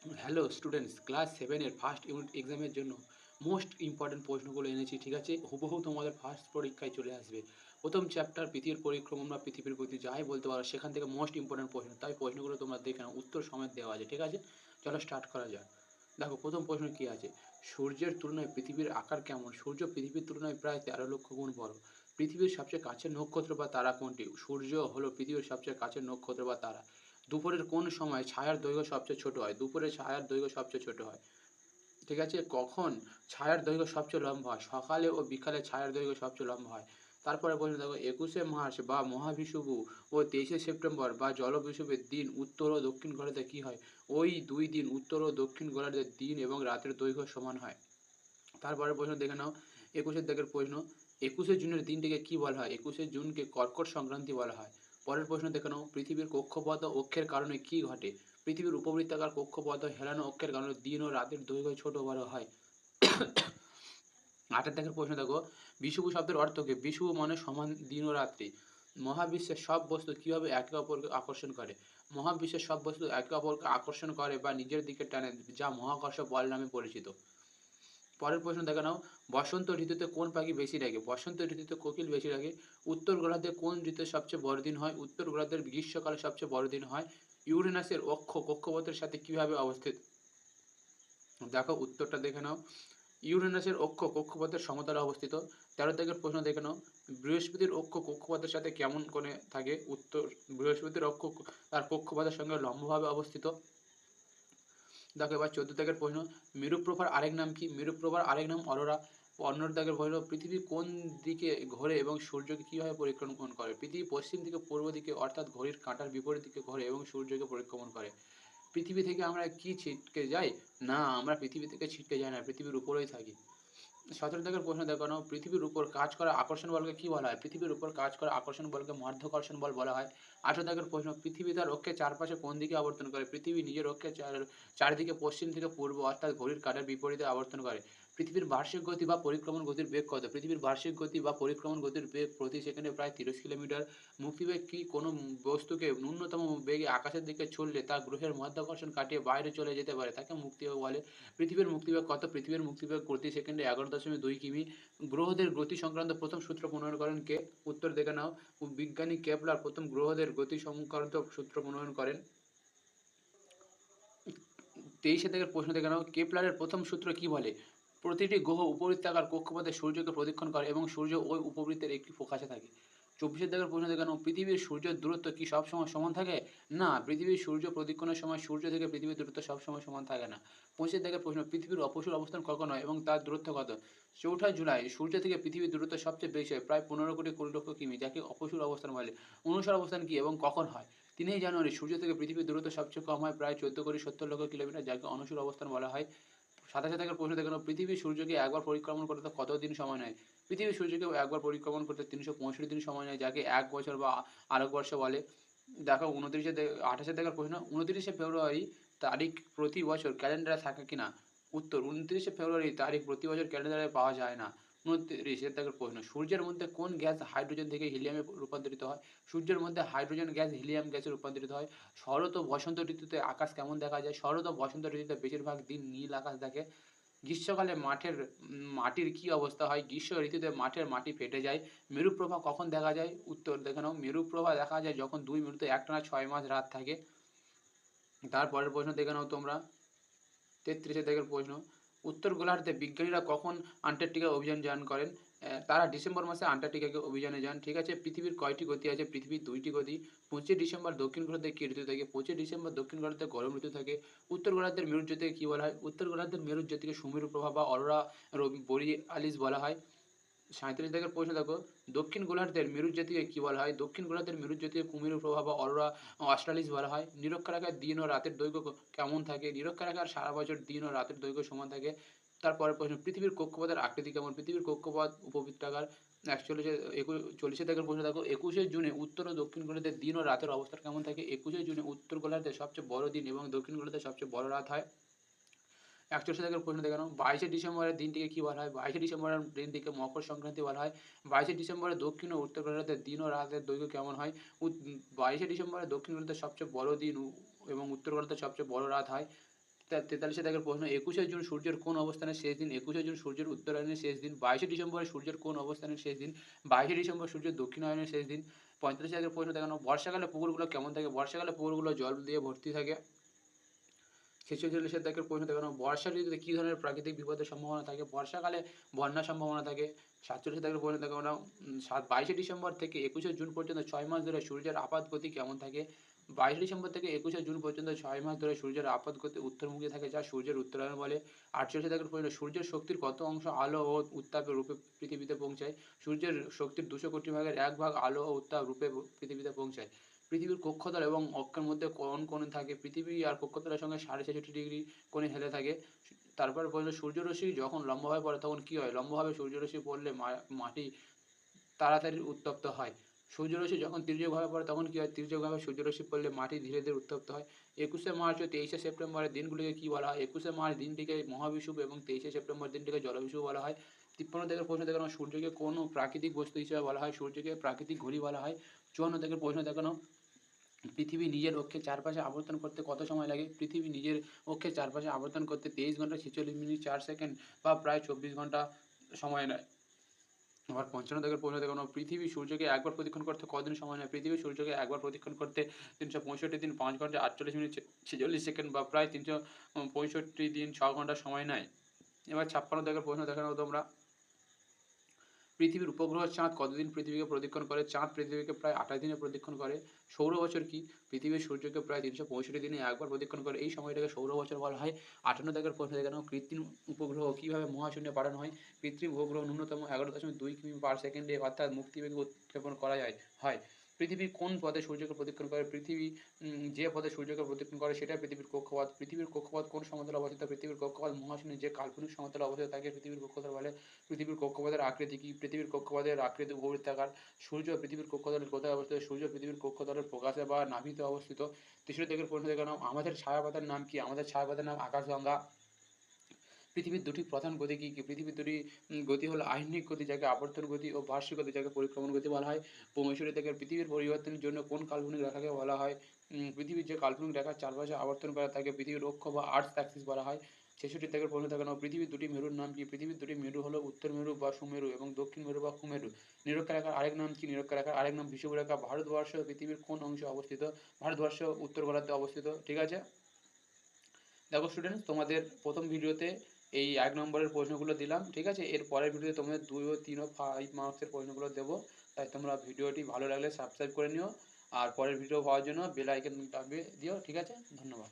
Hello students, class 7 এর first unit এক্সামের জন্য মোস্ট ইম্পর্টেন্ট প্রশ্নগুলো এনেছি, ঠিক আছে? হুবহু তোমাদের ফার্স্ট পরীক্ষায় চলে আসবে। প্রথম চ্যাপ্টার পৃথিবীর পরিক্রমণ বা পৃথিবীর গতি যাই বলতে পারো, সেখান থেকে মোস্ট ইম্পর্টেন্ট প্রশ্ন, তাই প্রশ্নগুলো তোমরা দেখে নাও, উত্তর সমেত দেওয়া আছে, ঠিক আছে? চলো স্টার্ট করা যাক। দেখো প্রথম প্রশ্ন কী আছে, সূর্যের তুলনায় পৃথিবীর আকার কেমন? সূর্য পৃথিবীর তুলনায় প্রায় 13 লক্ষ গুণ বড়। পৃথিবীর সবচেয়ে কাছের নক্ষত্র বা তারা কোনটি? সূর্য হলো পৃথিবীর সবচেয়ে কাছের নক্ষত্র বা তারা। দুপুরের কোন সময় ছায়ার দৈর্ঘ্য সবচেয়ে ছোট হয়? দুপুরে ছায়ার দৈর্ঘ্য সবচেয়ে ছোট হয়, ঠিক আছে? কখন ছায়ার দৈর্ঘ্য সবচেয়ে লম্বা হয়? সকালে ও বিকালে ছায়ার দৈর্ঘ্য সবচেয়ে লম্বা হয়। তারপরে প্রশ্ন দেখো, 21শে মার্চ বা মহাবিষুবু ও 23শে সেপ্টেম্বর বা জলবিষুবের দিন উত্তর ও দক্ষিণ গোলার্ধে কী হয়? ওই দুই দিন উত্তর ও দক্ষিণ গোলার্ধের দিন এবং রাতের দৈর্ঘ্য সমান হয়। তারপরে প্রশ্ন দেখে নাও, 21এর প্রশ্ন, 21শে জুনের দিনটিকে কী বলা হয়? 21শে জুনকে কর্কট সংক্রান্তি বলা হয়। পরের প্রশ্ন দেখে নাও, পৃথিবীর কক্ষপথ ও অক্ষের কারণে কী ঘটে? পৃথিবীর উপবৃত্তাকার কক্ষপথ ও হেলানো অক্ষের কারণে দিন ও রাতের দৈর্ঘ্য ছোট বড় হয়। 8 প্রশ্ন দেখো, বিষুবু শব্দের অর্থ কী? বিষুবু মানে সমান দিন ও রাত্রি। মহাবিশ্বের সব বস্তু কীভাবে একে অপরকে আকর্ষণ করে? মহাবিশ্বের সব বস্তু একে অপরকে আকর্ষণ করে বা নিজের দিকে টানে, যা মহাকর্ষ বল নামে পরিচিত। পরের প্রশ্ন দেখে নাও, বসন্ত ঋতুতে কোন পাখি বেশি ডাকে? বসন্ত ঋতুতে কোকিল বেশি ডাকে। উত্তর গোলার্ধে কোন ঋতুতে সবচেয়ে বড় দিন হয়? উত্তর গোলার্ধের গ্রীষ্মকালে সবচেয়ে বড় দিন হয়। ইউরেনাসের অক্ষ কক্ষপথের সাথে কিভাবে অবস্থিত? দেখো উত্তরটা দেখে নাও, ইউরেনাসের অক্ষ কক্ষপথের সমতলে অবস্থিত। 13 প্রশ্ন দেখে নাও, বৃহস্পতির অক্ষ কক্ষপথের সাথে কেমন কোণে থাকে? উত্তর, বৃহস্পতির অক্ষ তার কক্ষপথের সঙ্গে লম্বভাবে অবস্থিত। দেখো এবার 14 প্রশ্ন, মেরুপ্রভার আরেক নাম কি? মেরুপ্রভার আরেক নাম অরোরা। 15 প্রশ্ন, পৃথিবী কোন দিকে ঘোরে এবং সূর্যকে কীভাবে পরিক্রমণ করে? পৃথিবী পশ্চিম থেকে পূর্ব দিকে, অর্থাৎ ঘড়ির কাঁটার বিপরীত দিকে ঘোরে এবং সূর্যকে পরিক্রমণ করে। পৃথিবী থেকে আমরা কি ছিটকে যাই? না, আমরা পৃথিবী থেকে ছিটকে যাই না, পৃথিবীর উপরেই থাকি। 17 প্রশ্ন দেখো নাও, পৃথিবীর উপর কাজ করা আকর্ষণ বলকে কী বলা হয়? পৃথিবীর উপর কাজ করা আকর্ষণ বলকে মাধ্যাকর্ষণ বল বলা হয়। 18 প্রশ্ন, পৃথিবী তার অক্ষের চারপাশে কোন দিকে আবর্তন করে? পৃথিবী নিজের অক্ষের চারিদিকে পশ্চিম থেকে পূর্ব, অর্থাৎ ঘড়ির কাঁটার বিপরীতে আবর্তন করে। পৃথিবীর বার্ষিক গতি বা পরিক্রমণ গতির বেগ কত? পৃথিবীর বার্ষিক গতি বা পরিক্রমণ গতির বেগ প্রতি সেকেন্ডে প্রায় 30 কিলোমিটার। মুক্তিবেগ কি? কোনো বস্তুকে ন্যূনতম বেগে আকাশের দিকে ছুড়লে তা গ্রহের মাধ্যাকর্ষণ কাটিয়ে বাইরে চলে যেতে পারে, তাকে মুক্তিবেগ বলে। পৃথিবীর মুক্তিবেগ কত? পৃথিবীর মুক্তিবেগ প্রতি সেকেন্ডে 11.2 কিমি। গ্রহদের গতি সংক্রান্ত প্রথম সূত্র প্রণয়ন করেন কে? উত্তর দেখে নাও, বিজ্ঞানী কেপলার প্রথম গ্রহদের গতি সংক্রান্ত সূত্র প্রণয়ন করেন। 23 প্রশ্ন দেখে নাও, কেপলারের প্রথম সূত্র কি বলে? প্রতিটি গ্রহ উপবৃত্তাকার কক্ষপথে সূর্যকে প্রদক্ষিণ করে এবং সূর্য ওই উপবৃত্তের একটি ফোকাসে থাকে। 24 প্রশ্ন দেখে নাও, পৃথিবীর সূর্যের দূরত্ব কি সবসময় সমান থাকে? না, পৃথিবীর সূর্য প্রদক্ষিণের সময় সূর্য থেকে পৃথিবীর দূরত্ব সবসময় সমান থাকে না। 25 প্রশ্ন, পৃথিবীর অপসূর অবস্থান কখন হয় এবং তার দূরত্ব কত? 4 জুলাই সূর্য থেকে পৃথিবীর দূরত্ব সবচেয়ে বেশি হয়, প্রায় 15 কোটি 20 লক্ষ কিমি, যাকে অপসূর অবস্থান বলে। অনুসর অবস্থান কি এবং কখন হয়? 3 জানুয়ারি সূর্য থেকে পৃথিবীর দূরত্ব সবচেয়ে কম হয়, প্রায় 14 কোটি 70 লক্ষ কিলোমিটার, যাকে অনুসর অবস্থান বলা হয়। 27 প্রশ্ন দেখে নাও, পৃথিবী সূর্যকে একবার পরিক্রমণ করতে কত দিন সময় নেয়? পৃথিবী সূর্যকে একবার পরিক্রমণ করতে 365 দিন সময় নেয়, যাকে 1 বছর বা আলোকবর্ষ বলে। দেখো 28 প্রশ্ন, 29শে ফেব্রুয়ারি তারিখ প্রতি বছর ক্যালেন্ডারে থাকে কিনা? উত্তর, 29শে ফেব্রুয়ারি তারিখ প্রতি বছর ক্যালেন্ডারে পাওয়া যায় না। 29 প্রশ্ন, সূর্যের মধ্যে কোন গ্যাস হাইড্রোজেন থেকে হিলিয়ামে রূপান্তরিত হয়? সূর্যের মধ্যে হাইড্রোজেন গ্যাস হিলিয়াম গ্যাসে রূপান্তরিত হয়। শরৎ ও বসন্ত ঋতুতে আকাশ কেমন দেখা যায়? শরৎ ও বসন্ত ঋতুতে বেশিরভাগ দিন নীল আকাশ থাকে। গ্রীষ্মকালে মাটির কী অবস্থা হয়? গ্রীষ্ম ঋতুতে মাঠের মাটি ফেটে যায়। মেরুপ্রভা কখন দেখা যায়? উত্তর দেখে নাও, মেরুপ্রভা দেখা যায় যখন 2 মেরুতে একটানা 6 মাস রাত থাকে। তারপরের প্রশ্ন দেখে নাও তোমরা, 33 প্রশ্ন, উত্তর গোলার্ধে বিজ্ঞানীরা কখন আন্টার্কটিকা অভিযান করেন? তারা ডিসেম্বর মাসে আন্টার্কটিকাকে অভিযানে যান, ঠিক আছে? পৃথিবীর কয়টি গতি আছে? পৃথিবীর 2টি গতি। 25 ডিসেম্বর দক্ষিণ গোলার্ধে কী ঋতু থাকে? 25 ডিসেম্বর দক্ষিণ গোলার্ধে গরম ঋতু থাকে। উত্তর গোলার্ধের মেরুজ্যোতিকে কী বলা হয়? উত্তর গোলার্ধের মেরুজ্যোতিকে সুমেরু প্রভা বা অরোরা বোরিয়ালিস বলা হয়। 37 প্রশ্ন দেখো, দক্ষিণ গোলার্ধের মেরুজ্যোতিকে কী বলা হয়? দক্ষিণ গোলার্ধের মেরুজ্যোতিকে কুমেরু প্রভা বা অরোরা অস্ট্রালিস বলা হয়। নিরক্ষরেখার দিন ও রাতের দৈর্ঘ্য কেমন থাকে? নিরক্ষরেখার সারা বছর দিন ও রাতের দৈর্ঘ্য সমান থাকে। তারপরের প্রশ্ন, পৃথিবীর কক্ষপথের আকৃতি কেমন? পৃথিবীর কক্ষপথ উপবৃত্তাকার। 40 প্রশ্ন দেখো, 21শে জুনে উত্তর ও দক্ষিণ গোলার্ধের দিন ও রাতের অবস্থা কেমন থাকে? 21শে জুনে উত্তর গোলার্ধের সবচেয়ে বড় দিন এবং দক্ষিণ গোলার্ধের সবচেয়ে বড় রাত হয়। 41 প্রশ্ন দেখে নাও, 22শে ডিসেম্বরের দিনটিকে কী বলা হয়? 22শে ডিসেম্বরের দিনটিকে মকর সংক্রান্তি বলা হয়। 22শে ডিসেম্বরে দক্ষিণ ও উত্তর গোলার্ধের দিন ও রাতের দৈর্ঘ্য কেমন হয়? 22শে ডিসেম্বরে দক্ষিণ গোলার্ধের সবচেয়ে বড় দিন এবং উত্তর গোলার্ধের সবচেয়ে বড় রাত হয়। 43 দাগের প্রশ্ন 21শে জুন সূর্যের কোন অবস্থানের শেষ দিন? 21শে জুন সূর্যের উত্তরায়ণের শেষ দিন। 22শে ডিসেম্বরে সূর্যের কোন অবস্থানের শেষ দিন? 22শে ডিসেম্বর সূর্যের দক্ষিণায়নের শেষ দিন। 45 দাগের প্রশ্ন দেখানো বর্ষাকালে পুকুরগুলো কেমন থাকে? বর্ষাকালে পুকুরগুলো জল দিয়ে ভর্তি থাকে। 46 দাগের প্রশ্ন দেখানো বর্ষা ঋতুতে কী ধরনের প্রাকৃতিক বিপদের সম্ভাবনা থাকে? বর্ষাকালে বন্যার সম্ভাবনা থাকে। 47 দাগের প্রশ্ন দেখানো 22শে ডিসেম্বর থেকে 21শে জুন পর্যন্ত 6 মাস ধরে সূর্যের আপাত গতি কেমন থাকে? 22শে ডিসেম্বর থেকে 21শে জুন পর্যন্ত 6 মাস ধরে সূর্যের আপাত গতি উত্তরমুখী থাকে, যা সূর্যের উত্তরায়ণ বলে। 48 দাগের প্রশ্ন সূর্যের শক্তির কত অংশ আলো ও উত্তাপের রূপে পৃথিবীতে পৌঁছায়? সূর্যের শক্তির 200 কোটি ভাগের 1 ভাগ আলো ও উত্তাপ রূপে পৃথিবীতে পৌঁছায়। পৃথিবীর কক্ষতল এবং অক্ষের মধ্যে কোন কোণে থাকে? পৃথিবী আর কক্ষতলের সঙ্গে 66.5 ডিগ্রি কোণে হেলে থাকে। তারপর বলল সূর্যরশ্মি যখন লম্বভাবে পড়ে তখন কী হয়? লম্বভাবে সূর্যরশ্মি পড়লে মাটি তাড়াতাড়ি উত্তপ্ত হয়। সূর্যরশ্মি যখন তির্যকভাবে পড়ে তখন কী হয়? তির্যকভাবে সূর্যরশ্মি পড়লে মাটি ধীরে ধীরে উত্তপ্ত হয়। 21শে মার্চ ও 23শে সেপ্টেম্বরের দিনগুলিকে কী বলা হয়? 21শে মার্চ দিনটিকে মহাবিষুব এবং 23শে সেপ্টেম্বর দিনটিকে জলবিষুব বলা হয়। 53 দাগের প্রশ্ন দেখানো সূর্যকে কোন প্রাকৃতিক বস্তু হিসেবে বলা হয়? সূর্যকে প্রাকৃতিক ঘড়ি বলা হয়। 54 দাগের প্রশ্ন দেখানো পৃথিবী নিজের অক্ষের চারপাশে আবর্তন করতে কত সময় লাগে? পৃথিবী নিজের অক্ষের চারপাশে আবর্তন করতে 23 ঘন্টা 46 মিনিট 4 সেকেন্ড বা প্রায় 24 ঘন্টা সময় নেয়। আবার 55 দাগের প্রশ্ন দেখানো পৃথিবী সূর্যকে একবার প্রদক্ষিণ করতে কতদিন সময় নেয়? পৃথিবী সূর্যকে একবার প্রদক্ষিণ করতে 365 দিন 5 ঘন্টা 48 মিনিট 46 সেকেন্ড বা প্রায় 365 দিন 6 ঘন্টা সময় নেয়। এবার 56 দাগের প্রশ্ন দেখানো তোমরা পৃথিবীর উপগ্রহ চাঁদ কতদিন পৃথিবীকে প্রদক্ষিণ করে? চাঁদ পৃথিবীকে প্রায় 28 দিনে প্রদক্ষিণ করে। সৌরবছর কি? পৃথিবী সূর্যকে প্রায় 365 দিনে একবার প্রদক্ষিণ করে, এই সময়টাকে সৌরবছর বলা হয়। 58 দাগের প্রশ্ন দেখানো কৃত্রিম উপগ্রহ কীভাবে মহাশূন্যে পাঠানো হয়? কৃত্রিম উপগ্রহ ন্যূনতম 11.2 কিমি পার সেকেন্ডে অর্থাৎ মুক্তিবেগে উৎক্ষেপণ করা হয়। পৃথিবী কোন পথে সূর্যকে প্রদক্ষিণ করে? পৃথিবী যে পথে সূর্যকে প্রদক্ষিণ করে সেটাই পৃথিবীর কক্ষপথ। পৃথিবীর কক্ষপথ কোন সমতলে অবস্থিত? পৃথিবীর কক্ষপথ মহাশূন্যে যে কাল্পনিক সমতলে অবস্থিত তাকে পৃথিবীর কক্ষতল বলে। পৃথিবীর কক্ষপথের আকৃতি কী? পৃথিবীর কক্ষপথের আকৃতি উপবৃত্তাকার। সূর্য পৃথিবীর কক্ষতলের কোথায় অবস্থিত? সূর্য পৃথিবীর কক্ষতলের প্রকাশে বা নাভিতে অবস্থিত। 63 দাগের প্রশ্ন দেখানো আমাদের ছায়াপথের নাম কি? আমাদের ছায়াপথের নাম আকাশগঙ্গা। পৃথিবীর দুটি প্রধান গতি কী কী? পৃথিবীর দুটি গতি হলো আহ্নিক গতি যাকে আবর্তন গতি ও বার্ষিক গতি যাকে পরিক্রমণ গতি বলা হয়। 65 দাগের পৃথিবীর পরিবর্তনের জন্য কোন কাল্পনিক রেখাকে বলা হয়? পৃথিবীর যে কাল্পনিক রেখার চারপাশে আবর্তন করে তাকে পৃথিবীর অক্ষ বা আর্থ অ্যাক্সিস বলা হয়। 66 দাগের প্রশ্ন দেখানো পৃথিবীর দুটি মেরুর নাম কি? পৃথিবীর দুটি মেরু হলো উত্তর মেরু বা সুমেরু এবং দক্ষিণ মেরু বা কুমেরু। নিরক্ষরেখার আরেক নাম কি? নিরক্ষরেখার আরেক নাম বিষুবরেখা। ভারতবর্ষ পৃথিবীর কোন অংশে অবস্থিত? ভারতবর্ষ উত্তর গোলার্ধে অবস্থিত। ঠিক আছে? দেখো স্টুডেন্টস তোমাদের প্রথম ভিডিওতে এই 1 নম্বরের প্রশ্নগুলো দিলাম, ঠিক আছে? এর পরের ভিডিওতে তোমাদের 2 ও 3 ও 5 মার্কসের প্রশ্নগুলো দেবো। তাই তোমরা ভিডিওটি ভালো লাগলে সাবস্ক্রাইব করে নিও আর পরের ভিডিও পাওয়ার জন্য বেল আইকন দাবিয়ে দিও, ঠিক আছে? ধন্যবাদ।